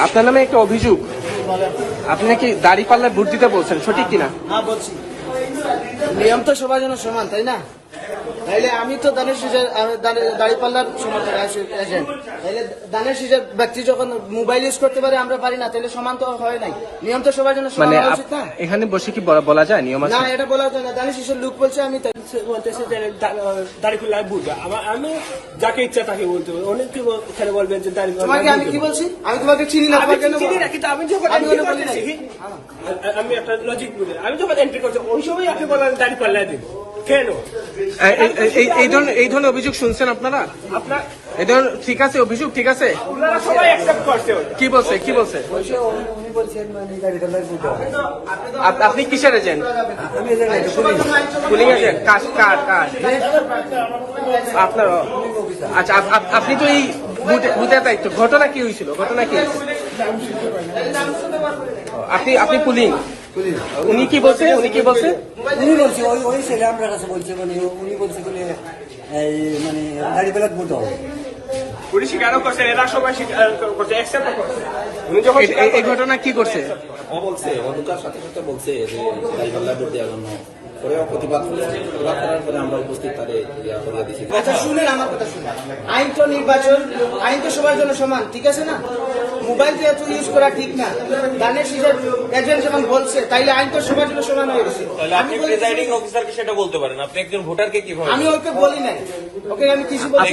আপনার নামে একটা অভিযোগ, আপনি নাকি দাঁড়িপাল্লায় ভোট দিতে বলছেন, সঠিক কিনা? হ্যাঁ বলছি, নিয়ম তো সবার জন্য সমান, তাই না? তাইলে আমি তো দানের শীষের দাঁড়িপাল্লার সমর্থক এজেন্ট, তাইলে দানের শীষের ব্যক্তি যখন মোবাইল ইউজ করতে পারে আমরা পারি না, তাহলে সমান তো হয় নাই। নিয়ম তো সবার জন্য সমান মানে হওয়া উচিত না? এখানে বসে কি বলা যায় নিয়ম না, আছে? এটা বলা যায় না। দানের শীষের লোক বলছে আমি বলতেছে যে দাঁড়িপাল্লায় বুঝবে, আমি যাকে ইচ্ছা তাকে বলতে হবে। অনেকে এখানে বলবেন যে তোমাকে আমি কি বলছি? আমি তোমাকে চিনি না, তোমাকে কেন বলবো? চিনি না, কিন্তু আমি যখন আমি entry ওটা বলি করতেছি, নাই। আমি একটা লজিক বলি, আমি যখন এন্ট্রি করছি ওই সময় আপনি বলেন দাঁড়িপাল্লায় দিন কেন? এই ধরনের অভিযোগ শুনছেন আপনারা? আপনার এই ধরনের ঠিক আছে অভিযোগ, ঠিক আছে? ওনারা সবাই অ্যাকসেপ্ট করছে ওটা। কি বলছে কি বলছে? উনি বলছেন মানে দাঁড়িপাল্লার বুঝতে হবে। আপনি কিসের এজেন্ট? আমি এদের নাই, পুলিশ। Polling agent? কার? আপনার? আচ্ছা, আপনি তো এই বুথের দায়িত্ব। ঘটনা কি হয়েছিল? ঘটনা কি হয়েছে? আপনি পুলিং? উনি কি বলছে? উনি বলছে ওই ছেলে আমার কাছে বলছে, মানে উনি বলছে বলে এই মানে দাঁড়িপাল্লার বুঝতে হবে। পুলিশ স্বীকারও করছে, এরা সবাই স্বীকার করছে, অ্যাকসেপ্ট করছে। উনি যখন এই ঘটনা কি করছে? ও বলছে, ও ঢোকার সাথে সাথে বলছে যে দাঁড়িপাল্লায় ভোট দেওয়ার জন্য। পরে ও প্রতিবাদ করছে, প্রতিবাদ করার পরে আমরা উপস্থিত তারে ইয়া করিয়ে দিয়েছি। আচ্ছা শুনেন, আমার কথা শুনেন। আইন তো নির্বাচন, আইন তো সবার জন্য সমান, ঠিক আছে না? মোবাইল যেহেতু ইউজ করা ঠিক না, দানের শীষের এজেন্ট যখন বলছে, তাইলে আইন তো সবার জন্য সমান হয়ে গেছে। আপনি প্রিজাইডিং অফিসারকে সেটা বলতে পারেন, আপনি একজন ভোটারকে কিভাবে? আমি ওকে বলি নাই, ওকে আমি কিছু বলছি।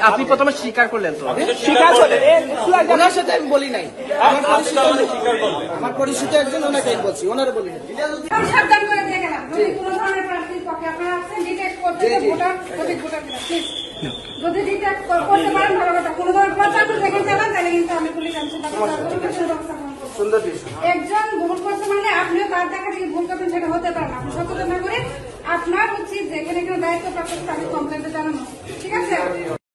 আপনি প্রথমে স্বীকার করলেন তো? স্বীকার করলেন, ওনার সাথে আমি বলি নাই। আমার পরিচিত একজন, ওনাকে আমি বলছি, ওনারা বলি নাই। সাবধান করে দিয়ে গেলাম, যদি কোনো ধরনের প্রার্থীর পক্ষে আপনারা আছেন ডিটেক্ট করতে, ভোটার সঠিক ভোটার কিনা প্লিজ যদি ডিটেক্ট করতে পারেন ভালো কথা। কোনো ধরনের প্রচার করে দেখেন চালান, তাহলে কিন্তু আমি পুলিশ সুন্দর। একজন ভুল করছে মানে আপনিও তার দেখা থেকে ভুল করবেন, সেটা হতে পারে না। আপনি সচেতন না করে আপনার উচিত যেখানে দায়িত্ব প্রাপ্ত তাকে কমপ্লেন্টে জানানো, ঠিক আছে?